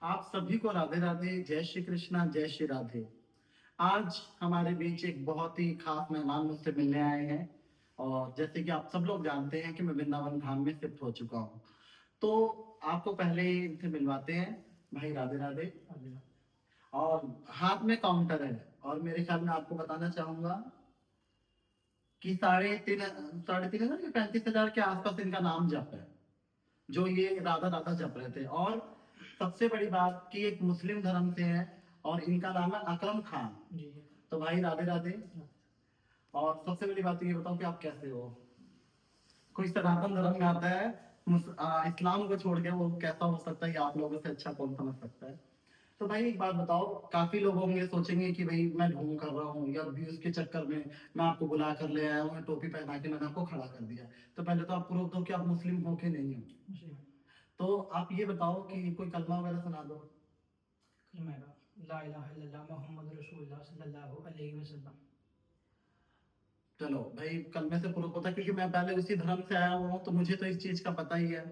आप सभी को राधे राधे, जय श्री कृष्णा, जय श्री राधे। आज हमारे बीच एक बहुत ही खास मेहमान मुझसे मिलने आए हैं। और जैसे कि आप सब लोग जानते हैं कि मैं वृंदावन धाम में शिफ्ट हो चुका हूँ, तो आपको पहले इनसे मिलवाते हैं। भाई राधे राधे। और हाथ में काउंटर है, और मेरे ख्याल में आपको बताना चाहूंगा कि 3.5 या 35,000 के आसपास इनका नाम जप है, जो ये राधा राधा जप रहे थे। और सबसे बड़ी बात कि एक मुस्लिम धर्म से है, और इनका नाम है अकरम खान जी। तो भाई राधे राधे। और सबसे बड़ी बात ये बताओ कि आप कैसे हो? कोई सनातन धर्म में आता है, इस्लाम को छोड़ के, वो कैसा हो सकता है? ये आप लोगों से अच्छा कौन समझ सकता है? तो भाई एक बात बताओ, काफी लोग होंगे सोचेंगे कि भाई मैं ढोंग कर रहा हूँ, या व्यूज के चक्कर में मैं आपको बुला कर ले आया हूँ, टोपी पहना के मैंने आपको खड़ा कर दिया। तो पहले तो आप प्रूफ दो कि आप मुस्लिम हो कि नहीं हो। तो आप ये बताओ कि कोई कलमा वगैरह सुना दो। ला इलाहा इल्लल्लाह मुहम्मद रसूलुल्लाह सल्लल्लाहु अलैहि वसल्लम। चलो भाई, कलमे से प्रूफ होता है, क्योंकि मैं पहले उसी धर्म से आया हुआ हूँ, तो मुझे तो इस चीज का पता ही है।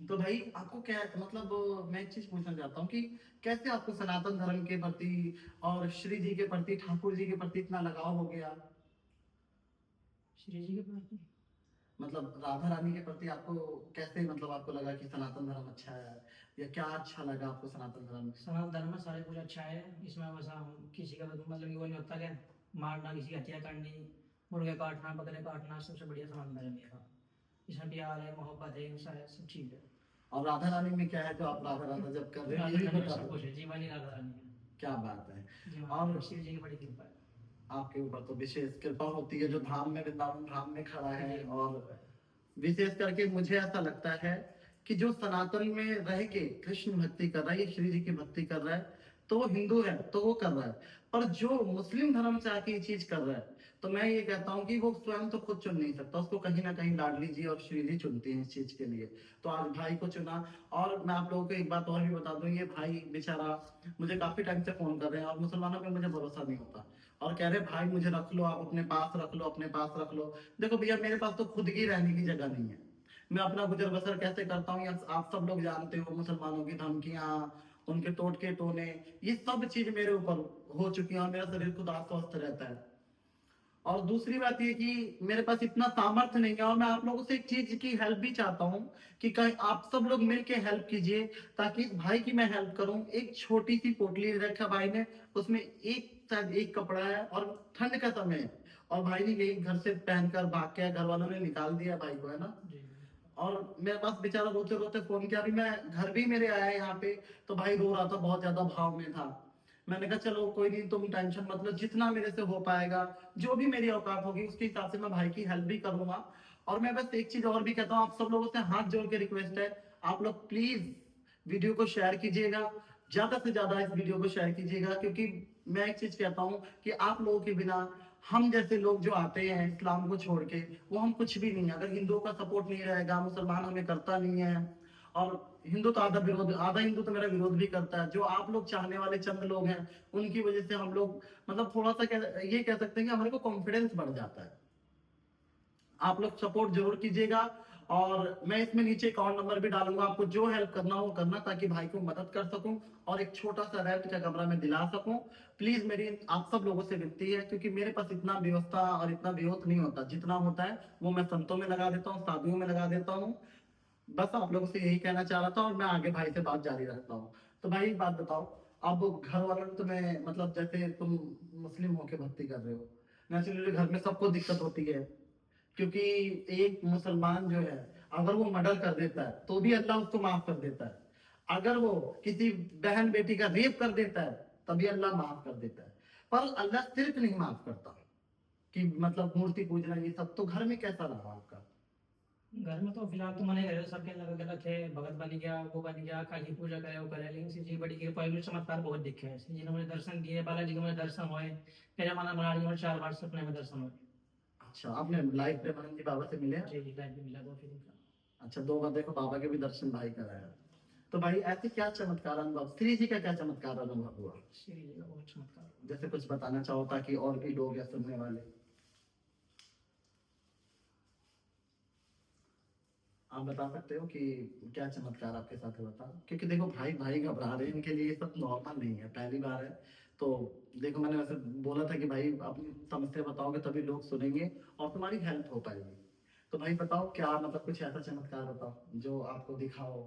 तो भाई आपको क्या मतलब, मैं एक चीज पूछना चाहता हूँ कि कैसे आपको सनातन धर्म के प्रति और श्री जी के प्रति, ठाकुर जी के प्रति इतना लगाव हो गया? श्री जी के प्रति मतलब राधा रानी के प्रति आपको कैसे, मतलब आपको लगा कि सनातन धर्म अच्छा है, या क्या अच्छा लगा आपको सनातन धर्म में? सनातन धर्म में सारे कुछ अच्छा है। इसमें बस हम किसी का मतलब वो नहीं होता क्या, मारना, किसी की हत्या करनी, मुर्गे काटना, बकरे काटना, सबसे बढ़िया सनातन धर्म ये था। इसमें प्यार है, मोहब्बत है, हिंसा है, सब चीज है। और राधा रानी में क्या है जो आप राधा राधा जब कर रहे हो? राधा रानी में सब कुछ है, जीवन ही राधा रानी है। क्या बात है। और और शिव जी की बड़ी कृपा है आपके ऊपर तो विशेष कृपा होती है, जो धाम में, वृंदावन धाम में खड़ा है। और विशेष करके मुझे ऐसा लगता है कि जो सनातन में रह के कृष्ण भक्ति कर रहा है, ये श्री जी की भक्ति कर रहा है, तो वो हिंदू है तो वो कर रहा है। पर जो मुस्लिम धर्म से आके ये चीज कर रहा है, तो मैं ये कहता हूँ कि वो स्वयं तो खुद चुन नहीं सकता, उसको कहीं ना कहीं लाडली जी और श्री जी चुनती हैं इस चीज के लिए। तो आज भाई को चुना। और मैं आप लोगों को एक बात और भी बता दूं, ये भाई बेचारा मुझे काफी टाइम से फोन कर रहे हैं, और मुसलमानों पे मुझे भरोसा नहीं होता, और कह रहे भाई मुझे रख लो, आप अपने पास रख लो, अपने पास रख लो। देखो भैया, मेरे पास तो खुद की रहने की जगह नहीं है। मैं अपना गुजर बसर कैसे करता हूँ, आप सब लोग जानते हो। मुसलमानों की धमकियां, उनके टोटके टोने, ये सब चीज मेरे ऊपर हो चुकी है, और मेरा शरीर खुद अस्वस्थ रहता है। और दूसरी बात ये कि मेरे पास इतना सामर्थ्य नहीं है, और मैं आप लोगों से एक चीज की हेल्प भी चाहता हूँ कि कहीं आप सब लोग मिलके हेल्प कीजिए, ताकि इस भाई की मैं हेल्प करूं। एक छोटी सी पोटली रखा भाई ने, उसमें शायद एक कपड़ा है, और ठंड का समय है, और भाई ने यही घर से पहनकर भाग के, घर वालों ने निकाल दिया भाई को, है ना। और मेरे पास बेचारा रोते रोते फोन किया, अभी मैं घर भी मेरे आया यहाँ पे, तो भाई रो रहा था, बहुत ज्यादा भाव में था। मैंने कहा चलो कोई नहीं, तुम टेंशन मत लो, जितना मेरे से हो पाएगा, जो भी मेरी औकात होगी, उसके हिसाब से मैं भाई की हेल्प भी करूंगा। और मैं बस एक चीज और भी कहता हूँ, आप सब लोगों से हाथ जोड़ के रिक्वेस्ट है, आप लोग प्लीज वीडियो को शेयर कीजिएगा, ज्यादा से ज्यादा इस वीडियो को शेयर कीजिएगा, क्योंकि मैं एक चीज कहता हूँ कि आप लोगों के बिना हम जैसे लोग जो आते हैं इस्लाम को छोड़ के, वो हम कुछ भी नहीं है। अगर हिंदुओं का सपोर्ट नहीं रहेगा, मुसलमान हमें करता नहीं है, और हिंदू तो आधा हिंदू तो मेरा विरोध भी करता है, जो आप लोग चाहने वाले चंद लोग हैं, उनकी वजह से हम लोग मतलब थोड़ा सा ये कह सकते हैं कि हमारे को कॉन्फिडेंस बढ़ जाता है। आप लोग सपोर्ट जरूर कीजिएगा, और मैं इसमें नीचे अकाउंट नंबर भी डालूंगा, आपको जो हेल्प करना हो करना, ताकि भाई को मदद कर सकूं, और एक छोटा सा रेंट का कमरा में दिला सकूं। प्लीज मेरी आप सब लोगों से विनती है, क्योंकि मेरे पास इतना व्यवस्था और इतना विरोध नहीं होता, जितना होता है वो मैं संतों में लगा देता हूँ, शादियों में लगा देता हूँ। बस आप लोगों से यही कहना चाह रहा था, और मैं आगे भाई से बात जारी रखता हूँ। तो भाई एक बात बताओ, अब घर वालों ने तुम्हें, मतलब जैसे तुम मुस्लिम होके भक्ति कर रहे हो, नेचुरली घर में सबको दिक्कत होती है, क्योंकि एक मुसलमान जो है, अगर वो मर्डर कर देता है तो भी अल्लाह उसको माफ कर देता है, अगर वो किसी बहन बेटी का रेप कर देता है तभी अल्लाह माफ कर देता है, पर अल्लाह सिर्फ नहीं माफ करता कि मतलब मूर्ति पूजना ये सब। तो घर में कैसा रहा आपका? घर में तो फिलहाल तो मने घर सबके अलग अलग थे, भगत बन गया, वो बन गया, काली पूजा करे, वो करे, लेकिन शिव जी की बड़ी कृपा है, चमत्कार बहुत दिखे हैं। शिव जी ने मुझे दर्शन दिए, बालाजी के मुझे दर्शन हुए, मेरा माना मनाली में 4 बार सपने में दर्शन हुए। अच्छा, आपने लाइफ प्रेमानंद जी बाबा से मिले हैं? जी जी, लाइफ भी मिला 2 फीलिंग का। अच्छा, 2 बार देखो बाबा के भी दर्शन भाई कराया। तो भाई ऐसे क्या चमत्कार अनुभव, श्री जी का क्या चमत्कार अनुभव हुआ? श्री जी का बहुत चमत्कार हुआ। जैसे कुछ बताना चाहो, ताकि और भी लोग या सुनने वाले। आप बता सकते हो कि क्या चमत्कार आपके साथ हुआ था? क्योंकि देखो भाई भाई घबरा रहे हैं, इनके लिए ये सब नॉर्मल नहीं है, पहली बार है। तो देखो मैंने वैसे बोला था कि भाई अपनी समस्या बताओगे तभी लोग सुनेंगे और तुम्हारी हेल्प हो पाएगी। तो भाई बताओ क्या मतलब कुछ ऐसा चमत्कार बताओ जो आपको दिखा हो,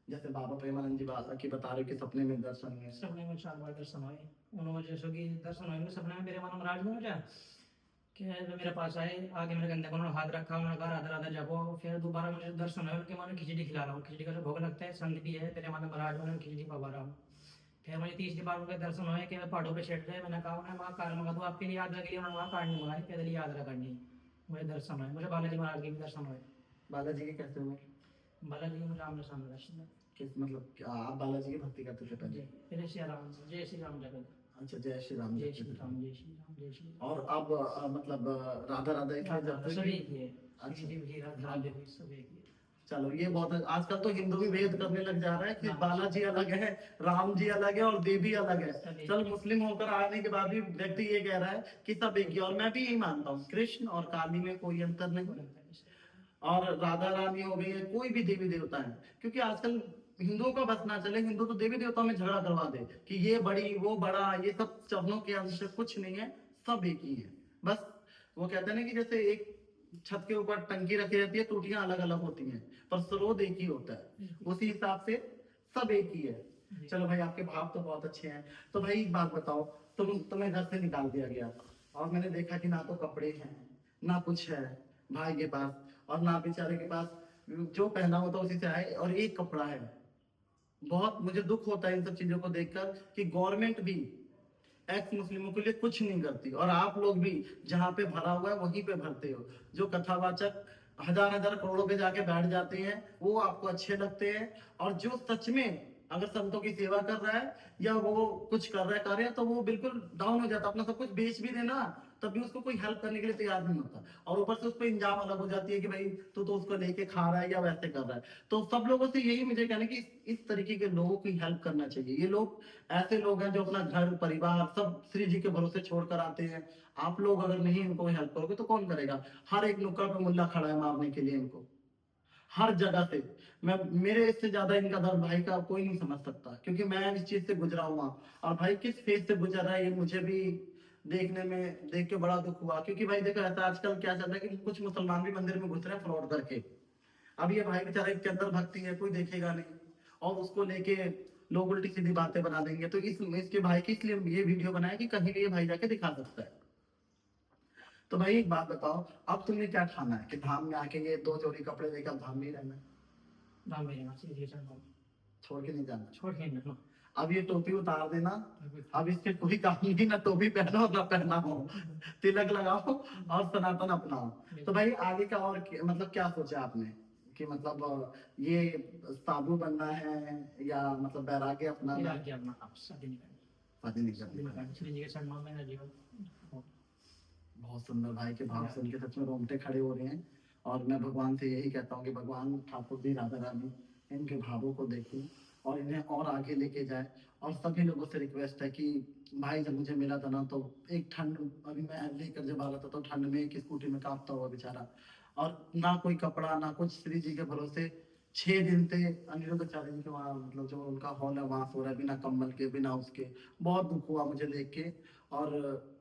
जैसे बाबा प्रेमानंद जी बाबा की बता रहे हो कि सपने में दर्शन हुए। सपने में 4 बार दर्शन हुए। उन्होंने जैसे कि दर्शन हुए सपने में, मेरे मन में राज में हो जाए कि जो मेरे पास आए, आगे मेरे कंधे पर उन्होंने हाथ रखा, उन्होंने कहा राधा राधा जपो। फिर दोबारा मुझे दर्शन हुए, उनके मन में खिचड़ी खिला रहा हूँ, खिचड़ी का जो भोग लगता है संग भी है, तेरे मन में महाराज में खिचड़ी पवा रहा हूँ। फिर मुझे तीसरी बार उनके दर्शन हुए कि मैं पहाड़ों पे चढ़ रहे, मैंने कहा उन्हें वहाँ कार मंगा दो आपके लिए यात्रा के लिए, उन्होंने वहाँ कार नहीं मंगाई, पैदल ही यात्रा करनी। मुझे दर्शन हुए, मुझे बालाजी महाराज के भी दर्शन हुए। बालाजी के कैसे हुए? बालाजी के मुझे आमने सामने दर्शन हुए। किस मतलब क्या आप बालाजी की भक्ति करते थे जी, पहले? जय श्री राम, जय श्री राम जगत, अच्छा, जय श्री राम जय जपते श्री थे। राम, जय श्री राम, जय श्री राम। और अब मतलब राधा राधा इसलिए जपते सभी थे? एक ही है, अच्छा। श्री जी भी राधा देवी सब एक ही है। चलो ये बहुत है। आजकल तो हिंदू भी भेद करने लग जा रहा है कि हाँ। बालाजी अलग है, राम जी अलग है और देवी अलग है। सब एक चल है। मुस्लिम होकर आने के बाद भी व्यक्ति ये कह रहा है कि सब एक ही है। और मैं भी यही मानता हूँ, कृष्ण और काली में कोई अंतर नहीं, और राधा रानी हो गई है, कोई भी देवी देवता है। क्योंकि आजकल हिंदुओं का बस ना चले, हिंदू तो देवी देवताओं में झगड़ा करवा दे कि ये बड़ी वो बड़ा, ये सब चरणों के अंश कुछ नहीं है, सब एक ही है। बस वो कहते हैं ना कि जैसे एक छत के ऊपर टंकी रखी रहती है, टूटियां अलग अलग होती हैं पर स्रोत एक ही होता है, उसी हिसाब से सब एक ही है। चलो भाई आपके भाव तो बहुत अच्छे हैं। तो भाई एक बात बताओ, तुम्हें घर से निकाल दिया गया और मैंने देखा कि ना तो कपड़े हैं ना कुछ है भाई के पास, और ना बेचारे के पास जो पहना होता उसी से आए, और एक कपड़ा है। बहुत मुझे दुख होता है इन सब चीजों को देखकर कि गवर्नमेंट भी एक्स मुस्लिमों के लिए कुछ नहीं करती, और आप लोग भी जहाँ पे भरा हुआ है वहीं पे भरते हो। जो कथावाचक हजार हजार करोड़ों पे जाके बैठ जाते हैं वो आपको अच्छे लगते हैं, और जो सच में अगर संतों की सेवा कर रहा है या वो कुछ कर रहा है कार्य, तो वो बिल्कुल डाउन हो जाता है, अपना सब कुछ बेच भी देना तब भी उसको कोई हेल्प करने के लिए तैयार नहीं होता, और ऊपर से उस पर इंजाम अलग हो जाती है कि भाई तू तो उसको लेके खा रहा है या वैसे कर रहा है। तो सब लोगों से यही मुझे कहना है कि इस तरीके के लोगों की हेल्प करना चाहिए। ये लोग ऐसे लोग हैं जो अपना घर परिवार सब श्री जी के भरोसे छोड़कर आते हैं। आप लोग अगर नहीं इनको हेल्प करोगे तो कौन करेगा? हर एक नुक्कड़ पे मुल्ला खड़ा है मारने के लिए इनको, हर जगह से। मैं मेरे इससे ज्यादा इनका दर्द भाई का कोई नहीं समझ सकता, क्योंकि मैं इस चीज से गुजरा हुआ। और भाई किस फेज से गुजर रहा है ये मुझे भी देखने में देख के बड़ा दुख हुआ। क्योंकि भाई देखो ऐसा आजकल क्या चल रहा है कि कुछ मुसलमान भी मंदिर में घुस रहे हैं फ्रॉड करके। अब ये भाई बेचारा इसके अंदर भक्ति है, कोई देखेगा नहीं, और उसको लेके लोग उल्टी सीधी बातें बना देंगे। तो इसके भाई की इसलिए ये वीडियो बनाया कि कहीं भी ये भाई जाके दिखा सकता है। तो भाई एक बात बताओ, अब तुमने क्या ठाना है कि धाम में आके ये दो जोड़ी कपड़े लेकर धाम में ही रहना है? धाम में रहना, श्री जी के चरणों में छोड़ के नहीं जाना? छोड़ के नहीं रहना। अब ये टोपी उतार देना, अब इसके कोई काम नहीं, ना टोपी पहनो ना पहना हो, तिलक लगाओ और सनातन अपनाओ। तो भाई आगे का और मतलब क्या सोचा आपने कि मतलब ये साधु बनना है या मतलब बैराग्य अपनाना मेरा है? क्या अपना आप शादी नहीं करनी, शादी नहीं शादी करनी। नहीं करनी, श्री जी के चरणों में मेरा जीवन। बहुत सुंदर भाई के भाव सुन के सच में रोंगटे खड़े हो रहे हैं। और मैं भगवान से यही कहता हूँ कि भगवान ठाकुर जी राधा रानी इनके भावों को देखें और इन्हें और आगे लेके जाए। और सभी लोगों से रिक्वेस्ट है कि भाई जब मुझे मिला था ना तो एक ठंड, अभी मैं लेकर जब आ रहा था तो ठंड में एक स्कूटी में कांपता हुआ बेचारा, और ना कोई कपड़ा ना कुछ, श्री जी के भरोसे 6 दिन से अनिरुद्धाचार्य जी के वहाँ मतलब जो उनका हॉल है वहां सो रहा है, बिना कंबल के बिना उसके। बहुत दुख हुआ मुझे देख के। और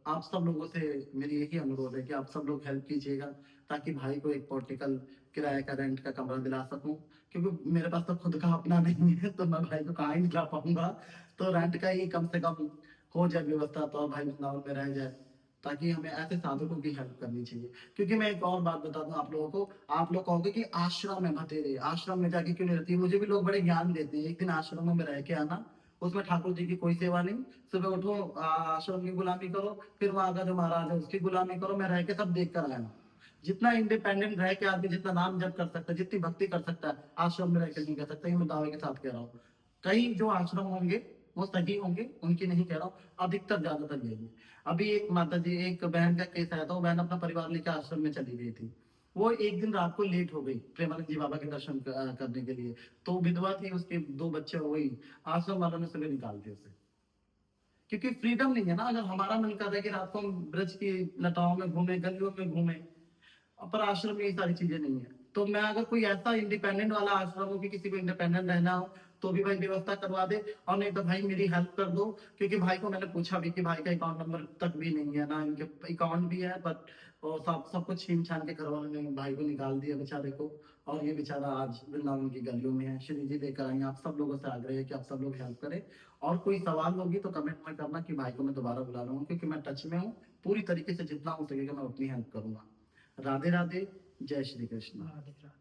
आप सब लोगों से मेरी यही अनुरोध है कि आप सब लोग हेल्प कीजिएगा ताकि भाई को एक पोर्टिकल किराए का रेंट का कमरा दिला सकूं, क्योंकि मेरे पास तो खुद का अपना नहीं है तो मैं भाई को कहाँ ही दिला पाऊंगा। तो रेंट का ही कम से कम हो जाए व्यवस्था, तो भाई वृंदावन में रह जाए, ताकि हमें ऐसे साधकों की हेल्प करनी चाहिए। क्योंकि मैं एक और बात बता दूं आप लोगों को, आप लोग कहोगे कि आश्रम में भतेरे आश्रम में जाके क्यों नहीं रहती है, मुझे भी लोग बड़े ज्ञान देते हैं। एक दिन आश्रमों में रह के आना, उसमें ठाकुर जी की कोई सेवा नहीं, सुबह उठो आश्रम की गुलामी करो, फिर वहां का जो महाराज है उसकी गुलामी करो, मैं रह के सब देख कर आया। जितना इंडिपेंडेंट रह के आदमी जितना नाम जप कर सकता है, जितनी भक्ति कर सकता है, आश्रम में रह के नहीं कर सकता। ये मैं दावे के साथ कह रहा हूँ। कई जो आश्रम होंगे वो सही होंगे, उनकी नहीं कह रहा हूँ, अधिकतर ज्यादातर यही है। अभी एक माता जी, एक बहन का केस आया था, वो बहन अपना परिवार लेकर आश्रम में चली गई थी। वो एक दिन रात को लेट हो गई प्रेमानंद जी बाबा के दर्शन करने के लिए। तो विधवा थी, उसके 2 बच्चे हो गई, आश्रम वालों ने सुबह निकाल दिया उसे। क्योंकि फ्रीडम नहीं है ना। अगर हमारा मन कर रहा है कि रात को हम ब्रज की लताओं में घूमे, गलियों में घूमे, पर आश्रम में ये सारी चीजें नहीं है। तो मैं अगर कोई ऐसा इंडिपेंडेंट वाला आश्रम हो कि किसी को इंडिपेंडेंट रहना हो तो भी भाई व्यवस्था करवा दे, और नहीं तो भाई मेरी हेल्प कर दो, क्योंकि भाई को मैंने पूछा भी कि भाई का अकाउंट नंबर तक भी नहीं है ना, इनके अकाउंट भी है बट और सब कुछ छीन छान के घर वालों ने भाई को निकाल दिया बेचारे को, और ये बेचारा आज वृंदावन की गलियों में है। श्री जी लेकर आएंगे, आप सब लोगों से आग्रह है कि आप सब लोग हेल्प करें, और कोई सवाल होगी तो कमेंट में करना कि भाई को मैं दोबारा बुला लूंगा, क्योंकि मैं टच में हूँ, पूरी तरीके से जितना हो सकेगा मैं उतनी हेल्प करूंगा। राधे राधे, जय श्री कृष्ण। राधे राधे।